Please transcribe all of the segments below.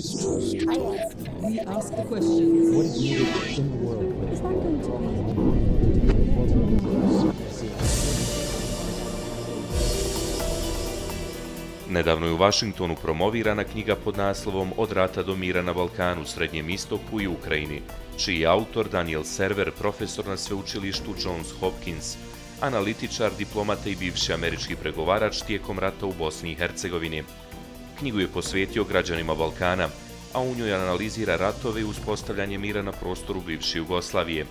We ask the questions. What is needed in the world? Nedavno je u Washingtonu promovirana knjiga pod naslovom Od rata do mira na Balkanu, Srednjem istoku i Ukrajini, čiji je autor Daniel Serwer, profesor na sveučilištu Johns Hopkins, analitičar, diplomata i bivši američki pregovarač tijekom rata u Bosni i Hercegovini. Knjigu je posvetio građanima Balkana, a u njoj analizira ratove i uspostavljanje mira na prostoru bivše Jugoslavije.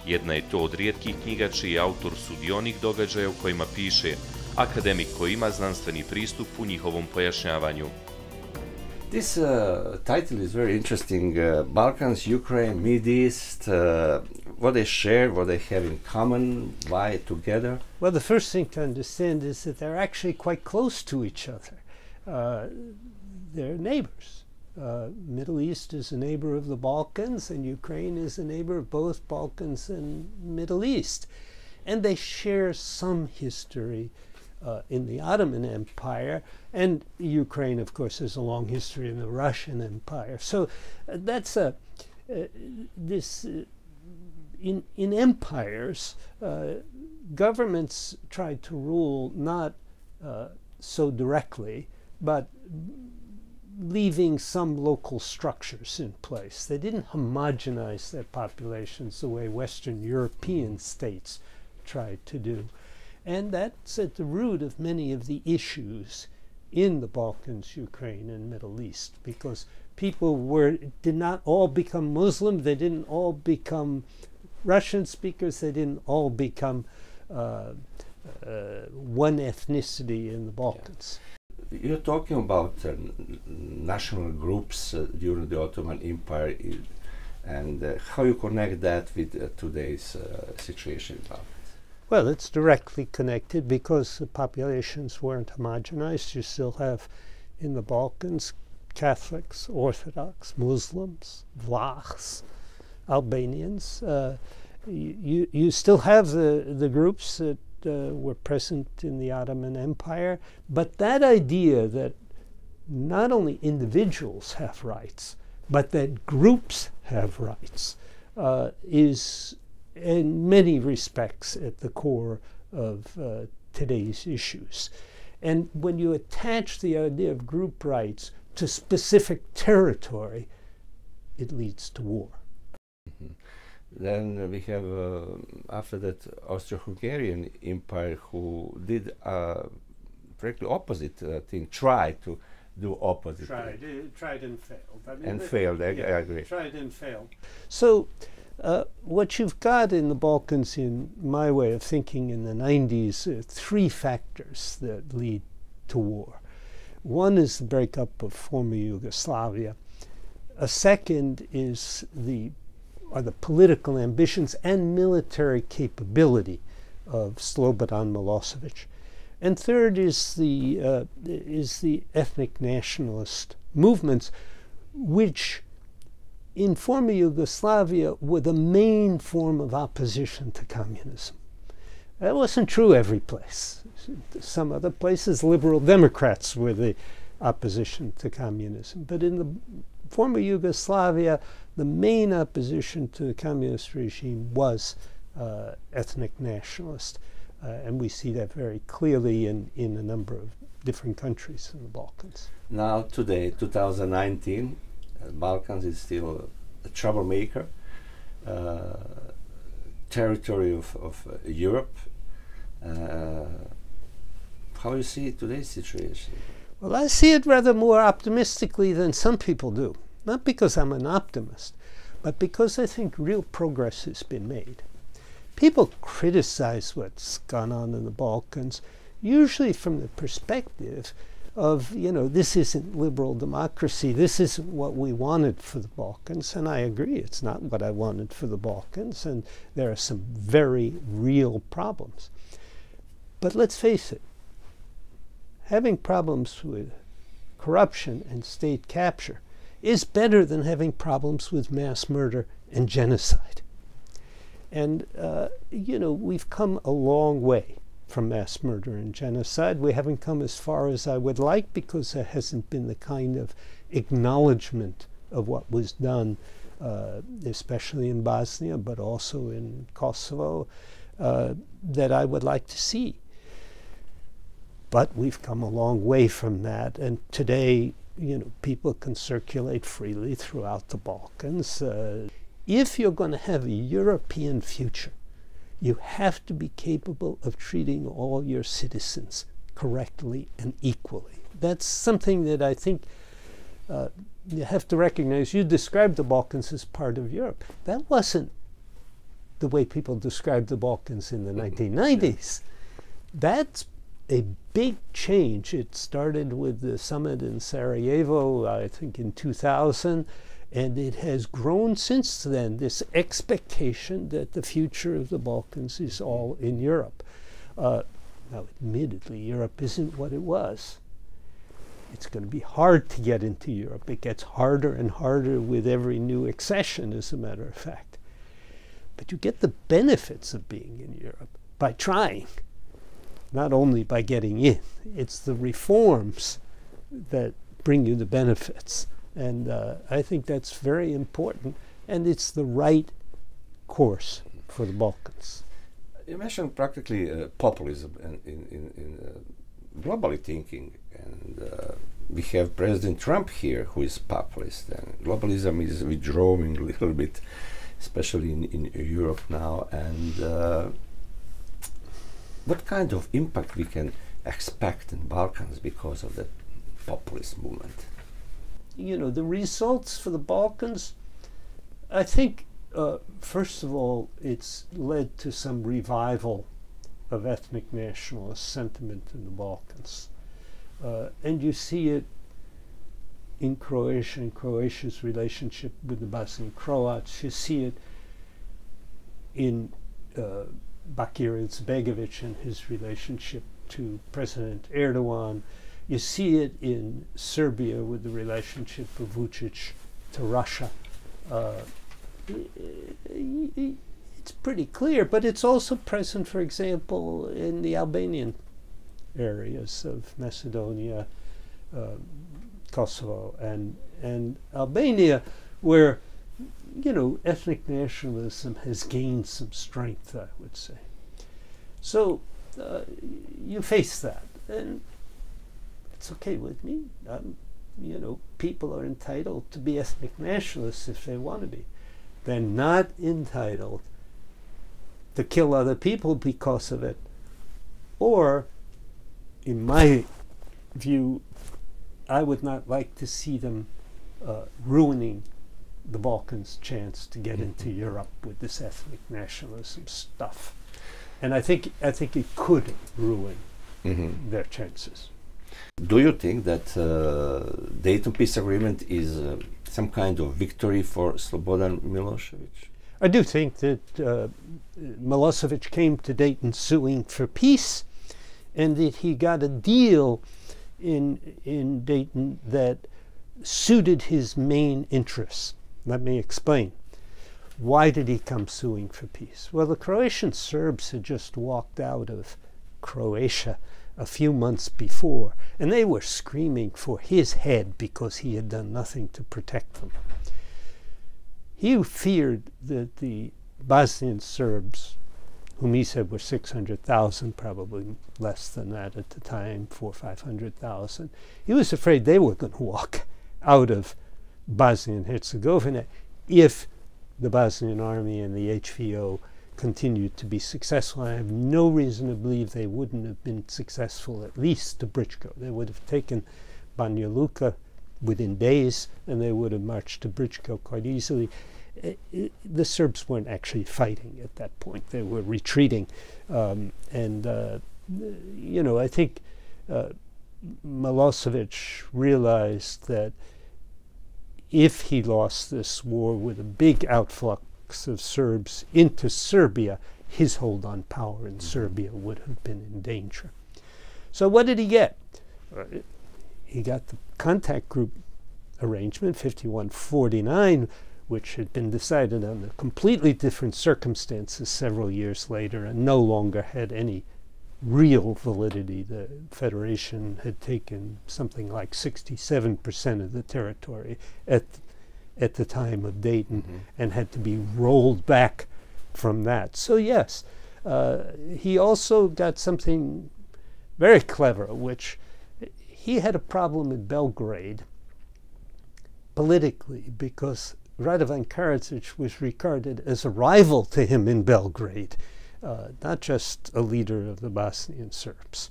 Jedna je to od rijetkih knjiga čiji je autor sudionik događaja u kojima piše, akademik koji ima znanstveni pristup u njihovom pojašnjavanju. This title is very interesting. Balkans, Ukraine, Mid East, what they share, what they have in common, why together? Well, the first thing to understand is that they're actually quite close to each other. They're neighbors. Middle East is a neighbor of the Balkans, and Ukraine is a neighbor of both Balkans and Middle East. And they share some history in the Ottoman Empire, and Ukraine, of course, has a long history in the Russian Empire. So that's in empires, governments tried to rule not so directly, but leaving some local structures in place. They didn't homogenize their populations the way Western European states tried to do. And that's at the root of many of the issues in the Balkans, Ukraine, and Middle East, because people did not all become Muslim, they didn't all become Russian speakers, they didn't all become one ethnicity in the Balkans. Yeah. You're talking about national groups during the Ottoman Empire, and how you connect that with today's situation in Balkans? Well, it's directly connected because the populations weren't homogenized. You still have in the Balkans Catholics, Orthodox, Muslims, Vlachs, Albanians. You still have the groups that were present in the Ottoman Empire, but that idea that not only individuals have rights, but that groups have rights is in many respects at the core of today's issues. And when you attach the idea of group rights to specific territory, it leads to war. Mm-hmm. Then we have, after that, Austro-Hungarian Empire, who did directly opposite thing, tried to do opposite. Tried and failed. I mean, and failed, I agree. Tried and failed. So what you've got in the Balkans, in my way of thinking in the 90s, three factors that lead to war. One is the breakup of former Yugoslavia. A second is are the political ambitions and military capability of Slobodan Milosevic. And third is the ethnic nationalist movements, which in former Yugoslavia were the main form of opposition to communism. That wasn't true every place. Some other places, liberal Democrats were the opposition to communism. But in the former Yugoslavia, the main opposition to the communist regime was ethnic nationalist. And we see that very clearly in a number of different countries in the Balkans. Now, today, 2019, Balkans is still a troublemaker, territory of Europe. How do you see today's situation? Well, I see it rather more optimistically than some people do. Not because I'm an optimist, but because I think real progress has been made. People criticize what's gone on in the Balkans, usually from the perspective of, this isn't liberal democracy, this isn't what we wanted for the Balkans, and I agree, it's not what I wanted for the Balkans, and there are some very real problems. But let's face it, having problems with corruption and state capture is better than having problems with mass murder and genocide. And, we've come a long way from mass murder and genocide. We haven't come as far as I would like because there hasn't been the kind of acknowledgement of what was done, especially in Bosnia, but also in Kosovo, that I would like to see. But we've come a long way from that, and today, you know, people can circulate freely throughout the Balkans. If you're going to have a European future, you have to be capable of treating all your citizens correctly and equally. That's something that I think you have to recognize. You described the Balkans as part of Europe. That wasn't the way people described the Balkans in the 1990s. That's a big change. It started with the summit in Sarajevo, I think in 2000, and it has grown since then, this expectation that the future of the Balkans is all in Europe. Now, admittedly, Europe isn't what it was. It's going to be hard to get into Europe. It gets harder and harder with every new accession, as a matter of fact. But you get the benefits of being in Europe by trying, not only by getting in. It's the reforms that bring you the benefits. And I think that's very important, and it's the right course for the Balkans. You mentioned practically populism in globally thinking, and we have President Trump here who is populist, and globalism is withdrawing a little bit, especially in Europe now. And what kind of impact we can expect in Balkans because of the populist movement? You know, the results for the Balkans, I think, first of all, it's led to some revival of ethnic nationalist sentiment in the Balkans. And you see it in Croatia and Croatia's relationship with the Bosnian Croats. You see it in Bakir Izetbegovic and his relationship to President Erdogan. You see it in Serbia with the relationship of Vučić to Russia. It's pretty clear, but it's also present, for example, in the Albanian areas of Macedonia, Kosovo, and Albania, where, you know, ethnic nationalism has gained some strength, I would say. So you face that, and it's okay with me. You know, people are entitled to be ethnic nationalists if they want to be. They're not entitled to kill other people because of it, or, in my view, I would not like to see them ruining the Balkans' chance to get into Europe with this ethnic nationalism stuff. And I think it could ruin their chances. Do you think that Dayton Peace Agreement is some kind of victory for Slobodan Milosevic? I do think that Milosevic came to Dayton suing for peace, and that he got a deal in Dayton that suited his main interests. Let me explain. Why did he come suing for peace? Well, the Croatian Serbs had just walked out of Croatia a few months before, and they were screaming for his head because he had done nothing to protect them. He feared that the Bosnian Serbs, whom he said were 600,000, probably less than that at the time, 400,000 or 500,000, he was afraid they were going to walk out of Bosnia and Herzegovina if the Bosnian army and the HVO continued to be successful. I have no reason to believe they wouldn't have been successful, at least to Briscoe. They would have taken Banja Luka within days, and they would have marched to Briscoe quite easily. The Serbs weren't actually fighting at that point. They were retreating. You know, I think Milosevic realized that if he lost this war with a big outflux of Serbs into Serbia, his hold on power in Serbia would have been in danger. So what did he get? He got the contact group arrangement, 5149, which had been decided under completely different circumstances several years later and no longer had any real validity. The Federation had taken something like 67% of the territory at the time of Dayton, and had to be rolled back from that. So yes, he also got something very clever, which he had a problem in Belgrade politically, because Radovan Karadzic was regarded as a rival to him in Belgrade, not just a leader of the Bosnian Serbs.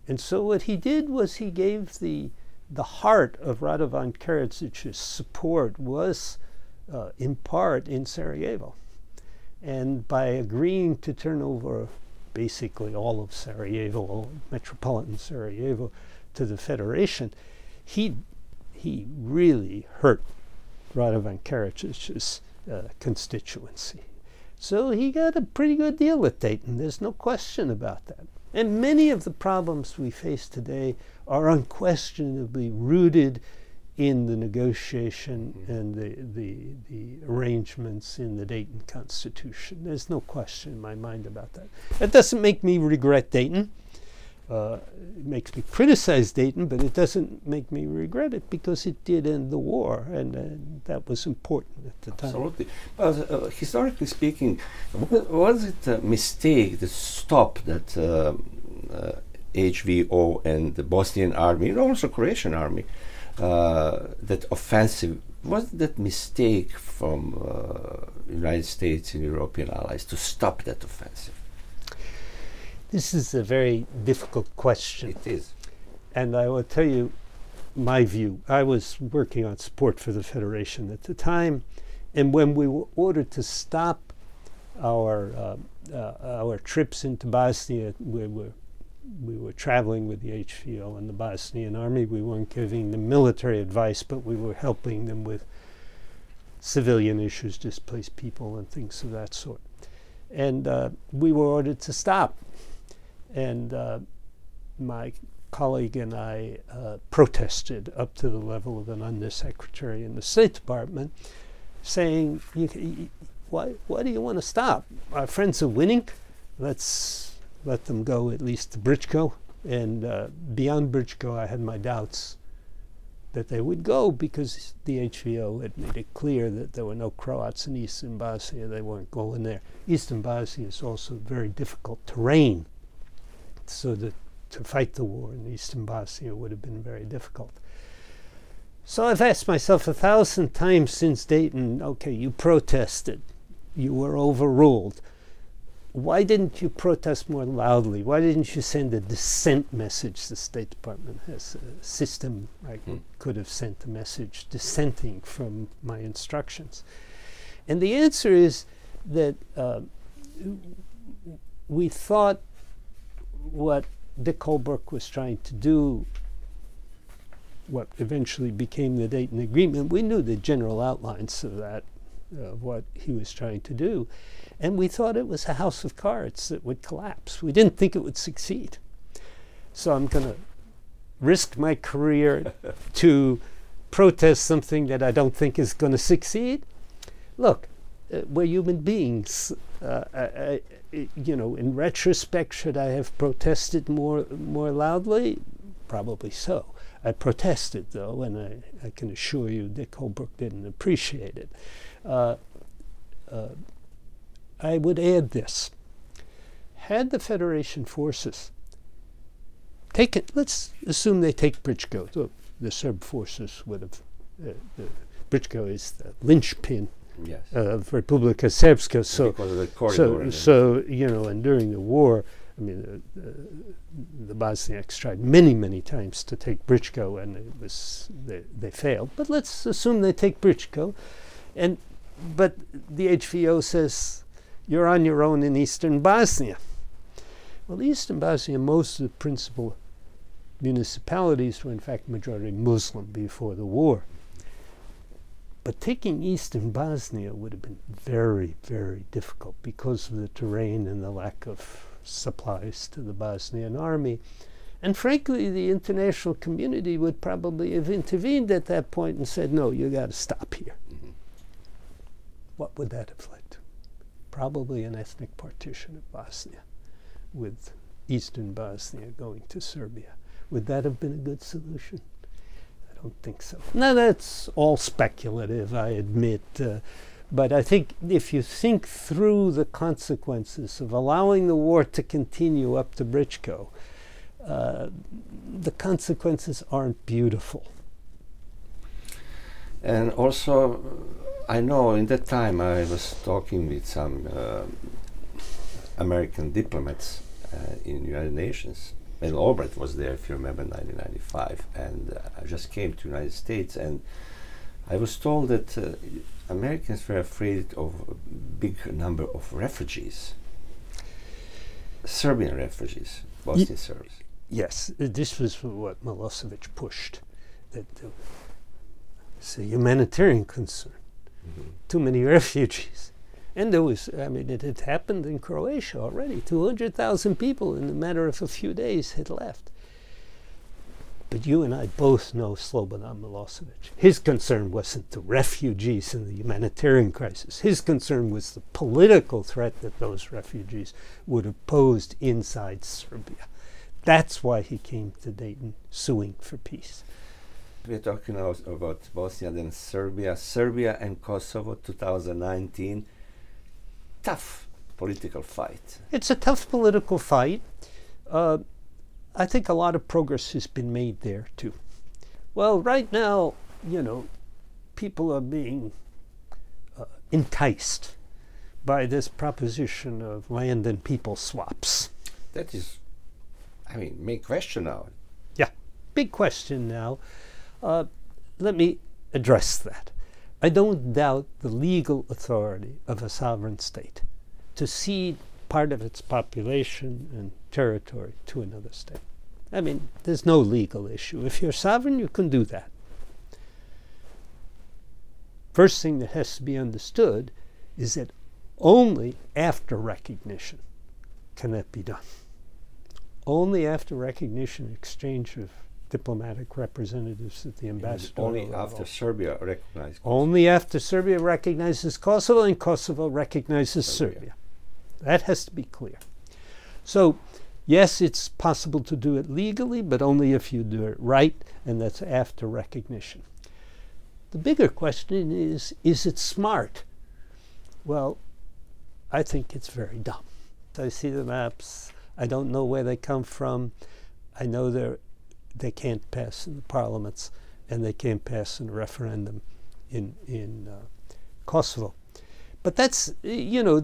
And so what he did was he gave the heart of Radovan Karadzic's support was in part in Sarajevo. And by agreeing to turn over basically all of Sarajevo, all metropolitan Sarajevo, to the Federation, he really hurt Radovan Karadzic's constituency. So he got a pretty good deal at Dayton. There's no question about that. And many of the problems we face today are unquestionably rooted in the negotiation and the arrangements in the Dayton Constitution. There's no question in my mind about that. That doesn't make me regret Dayton. It makes me criticize Dayton, but it doesn't make me regret it, because it did end the war, and that was important at the time. Absolutely. But historically speaking, was it a mistake, the stop that HVO and the Bosnian army, and also Croatian army, that offensive, was that mistake from United States and European allies to stop that offensive? This is a very difficult question. It is. And I will tell you my view. I was working on support for the Federation at the time, and when we were ordered to stop our trips into Bosnia, we were traveling with the HVO and the Bosnian army. We weren't giving them military advice, but we were helping them with civilian issues, displaced people and things of that sort. And we were ordered to stop. And my colleague and I protested up to the level of an undersecretary in the State Department, saying, why do you want to stop? Our friends are winning. Let's let them go at least to Briscoe. And beyond Briscoe, I had my doubts that they would go, because the HVO had made it clear that there were no Croats in Eastern Bosnia. They weren't going there. Eastern Bosnia is also very difficult terrain, so that to fight the war in Eastern Bosnia would have been very difficult. So I've asked myself 1,000 times since Dayton, okay, you protested, you were overruled. Why didn't you protest more loudly? Why didn't you send a dissent message? The State Department has a system. I could have sent a message dissenting from my instructions. And the answer is that we thought what Dick Holbrooke was trying to do, what eventually became the Dayton Agreement, we knew the general outlines of that, what he was trying to do. And we thought it was a house of cards that would collapse. We didn't think it would succeed. So I'm going to risk my career to protest something that I don't think is going to succeed. Look, we're human beings. You know, in retrospect, should I have protested more loudly? Probably so. I protested, though, and I can assure you Dick Holbrooke didn't appreciate it. I would add this. Had the Federation forces taken, let's assume they take Briscoe. So the Serb forces would have, Briscoe is the linchpin of Republika Srpska. So, because of the corridor. So, you know, and during the war, I mean, the Bosniaks tried many, many times to take Briscoe, and it was they failed. But let's assume they take Briscoe, but the HVO says you're on your own in Eastern Bosnia. Well, Eastern Bosnia, most of the principal municipalities were in fact majority Muslim before the war. But taking Eastern Bosnia would have been very, very difficult because of the terrain and the lack of supplies to the Bosnian army. And frankly, the international community would probably have intervened at that point and said, no, you got to stop here. What would that have led to? Probably an ethnic partition of Bosnia, with eastern Bosnia going to Serbia. Would that have been a good solution? I don't think so. Now, that's all speculative, I admit. But I think if you think through the consequences of allowing the war to continue up to Briskom, the consequences aren't beautiful. And also, I know in that time I was talking with some American diplomats in the United Nations. Well, Albright was there, if you remember, in 1995, and I just came to the United States, and I was told that Americans were afraid of a big number of refugees, Serbian refugees, Bosnian Serbs. Yes, this was what Milosevic pushed. That it's a humanitarian concern. Too many refugees. And there was, I mean, it had happened in Croatia already. 200,000 people in a matter of a few days had left. But you and I both know Slobodan Milosevic. His concern wasn't the refugees and the humanitarian crisis. His concern was the political threat that those refugees would have posed inside Serbia. That's why he came to Dayton, suing for peace. We're talking now about Bosnia, then Serbia. Serbia and Kosovo, 2019. Tough political fight. It's a tough political fight. I think a lot of progress has been made there, too. Well, right now, you know, people are being enticed by this proposition of land and people swaps. That is, I mean, big question now. Yeah, big question now. Let me address that. I don't doubt the legal authority of a sovereign state to cede part of its population and territory to another state. I mean, there's no legal issue. If you're sovereign, you can do that. First thing that has to be understood is that only after recognition can that be done. Only after recognition, exchange of diplomatic representatives at the ambassador. Only after Serbia recognizes Kosovo. Only after Serbia recognizes Kosovo and Kosovo recognizes Serbia. That has to be clear. So, yes, it's possible to do it legally, but only if you do it right, and that's after recognition. The bigger question is it smart? Well, I think it's very dumb. I see the maps. I don't know where they come from. I know they can't pass in the parliaments, and they can't pass in a referendum in Kosovo. But that's, you know,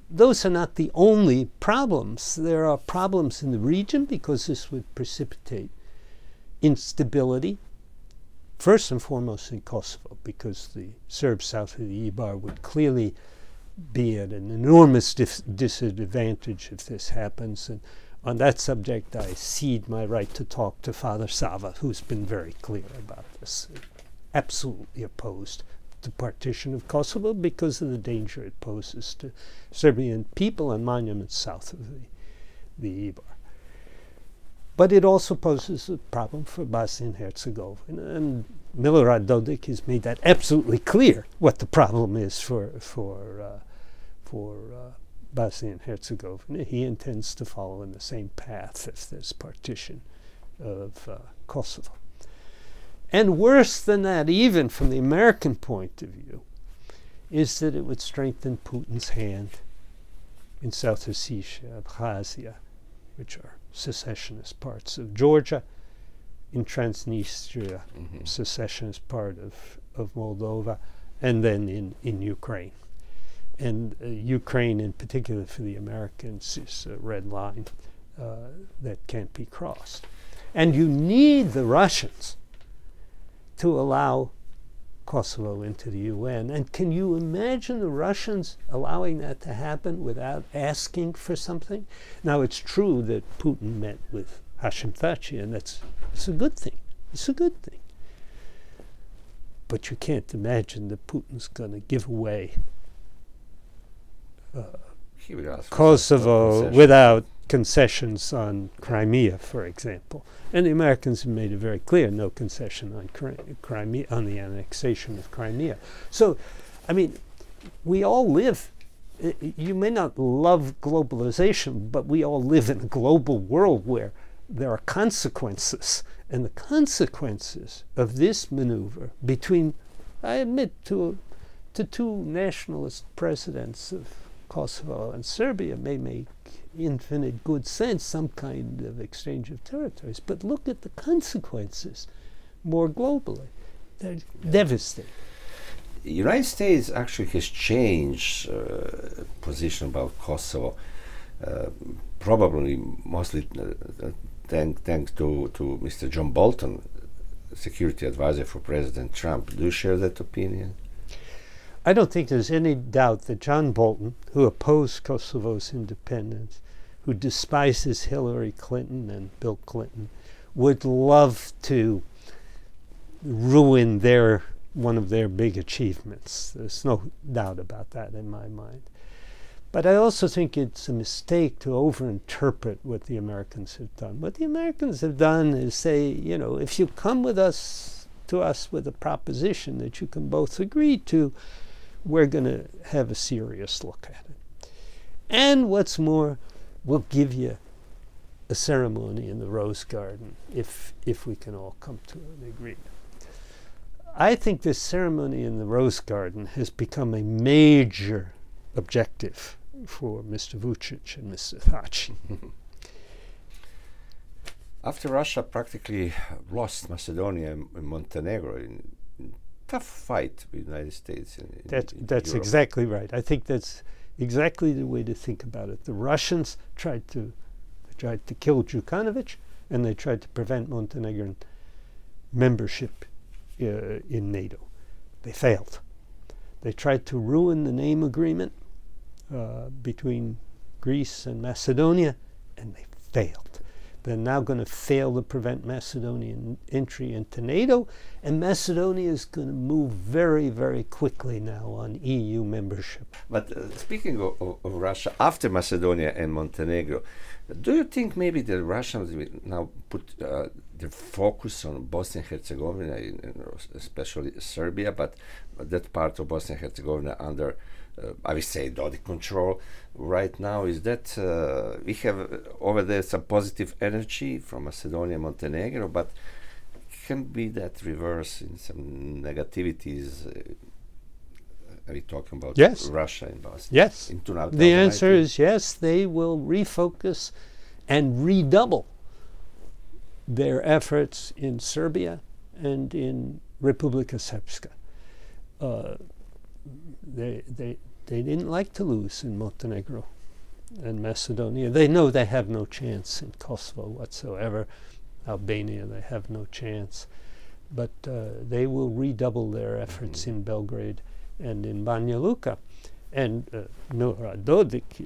those are not the only problems. There are problems in the region because this would precipitate instability, first and foremost in Kosovo, because the Serbs south of the Ibar would clearly be at an enormous disadvantage if this happens. And on that subject, I cede my right to talk to Father Sava, who's been very clear about this, absolutely opposed to partition of Kosovo because of the danger it poses to Serbian people and monuments south of the Ibar. But it also poses a problem for Bosnia and Herzegovina, and Milorad Dodik has made that absolutely clear what the problem is for Bosnia and Herzegovina. He intends to follow in the same path if there's partition of Kosovo. And worse than that, even from the American point of view, is that it would strengthen Putin's hand in South Ossetia, Abkhazia, which are secessionist parts of Georgia, in Transnistria, secessionist part of Moldova, and then in Ukraine. And Ukraine, in particular for the Americans, is a red line that can't be crossed. And you need the Russians to allow Kosovo into the UN. And can you imagine the Russians allowing that to happen without asking for something? Now, it's true that Putin met with Hashim Thaçi, and it's a good thing. It's a good thing. But you can't imagine that Putin's going to give away Kosovo without concessions on Crimea, for example. And the Americans have made it very clear, no concession on Crimea, on the annexation of Crimea. So, I mean, we all live you may not love globalization, but we all live in a global world where there are consequences. And the consequences of this maneuver between, I admit, to two nationalist presidents of Kosovo and Serbia may make infinite good sense, some kind of exchange of territories. But look at the consequences more globally. They're devastating. The United States actually has changed position about Kosovo, probably mostly thanks to Mr. John Bolton, security advisor for President Trump. Do you share that opinion? I don't think there's any doubt that John Bolton, who opposed Kosovo's independence, who despises Hillary Clinton and Bill Clinton, would love to ruin one of their big achievements. There's no doubt about that in my mind. But I also think it's a mistake to overinterpret what the Americans have done. What the Americans have done is say, you know, if you come to us with a proposition that you can both agree to, we're going to have a serious look at it. And what's more, we'll give you a ceremony in the Rose Garden if we can all come to an agreement. I think this ceremony in the Rose Garden has become a major objective for Mr. Vučić and Mr. Thaci. After Russia practically lost Macedonia and Montenegro in tough fight with the United States. That's Europe. exactly right. I think that's exactly the way to think about it. The Russians tried to kill Đukanović, and they tried to prevent Montenegrin membership in NATO. They failed. They tried to ruin the name agreement between Greece and Macedonia, and they failed. They're now going to fail to prevent Macedonian entry into NATO, and Macedonia is going to move very, very quickly now on EU membership. But speaking of Russia, after Macedonia and Montenegro, do you think maybe the Russians will now put their focus on Bosnia and Herzegovina, especially Serbia, but that part of Bosnia and Herzegovina under, I would say, Dodik control right now? Is that we have over there some positive energy from Macedonia and Montenegro, but can be that reverse in some negativities? Are we talking about Yes. Russia and Bosnia? Yes. In The answer is yes. They will refocus and redouble their efforts in Serbia and in Republika Srpska. They didn't like to lose in Montenegro and Macedonia. They know they have no chance in Kosovo whatsoever. Albania, they have no chance. But they will redouble their efforts in Belgrade and in Banja Luka. And Milorad Dodik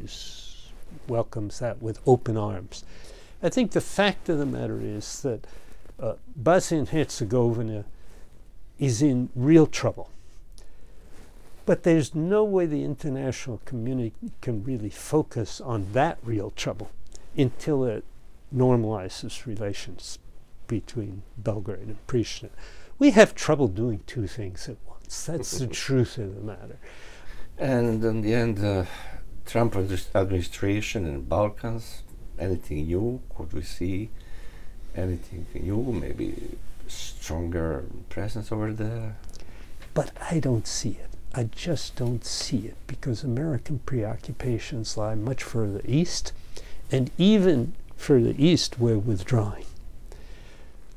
welcomes that with open arms. I think the fact of the matter is that Bosnia and Herzegovina is in real trouble. But there's no way the international community can really focus on that real trouble until it normalizes relations between Belgrade and Prije. We have trouble doing two things at once. That's the truth of the matter. And in the end, Trump administration in Balkans, anything new? Could we see anything new? Maybe stronger presence over there? But I don't see it. I just don't see it, because American preoccupations lie much further east, and even further east we're withdrawing.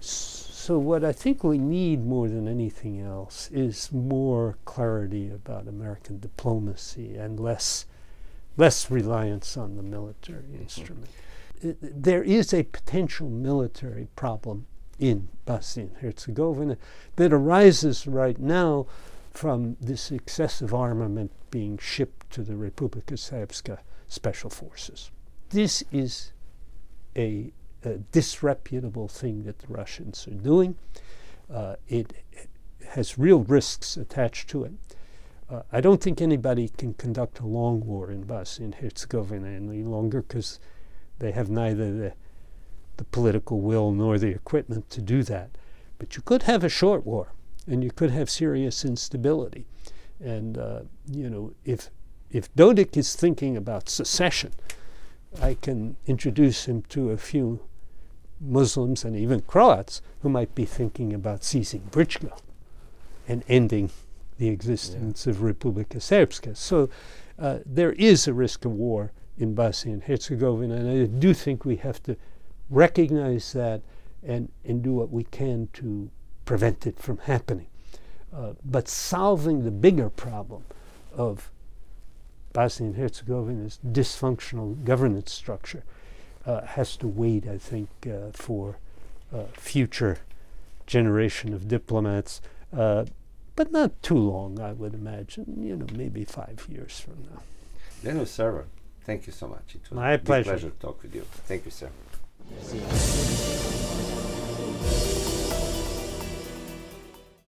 So what I think we need more than anything else is more clarity about American diplomacy and less reliance on the military instrument. There is a potential military problem in Bosnia and Herzegovina that arises right now from this excessive armament being shipped to the Republika Srpska special forces. This is a disreputable thing that the Russians are doing. It has real risks attached to it. I don't think anybody can conduct a long war in Bosnia and Herzegovina any longer, because they have neither the political will nor the equipment to do that. But you could have a short war, and you could have serious instability. And if if Dodik is thinking about secession, I can introduce him to a few Muslims and even Croats who might be thinking about seizing Prije and ending the existence of Republika Srpska. So there is a risk of war in Bosnia and Herzegovina, and I do think we have to recognize that and do what we can to prevent it from happening. But solving the bigger problem of Bosnia and Herzegovina's dysfunctional governance structure has to wait, I think, for future generation of diplomats, but not too long, I would imagine, you know, maybe 5 years from now. Daniel Serwer, thank you so much. It was My a big pleasure. pleasure to talk with you. Thank you, sir.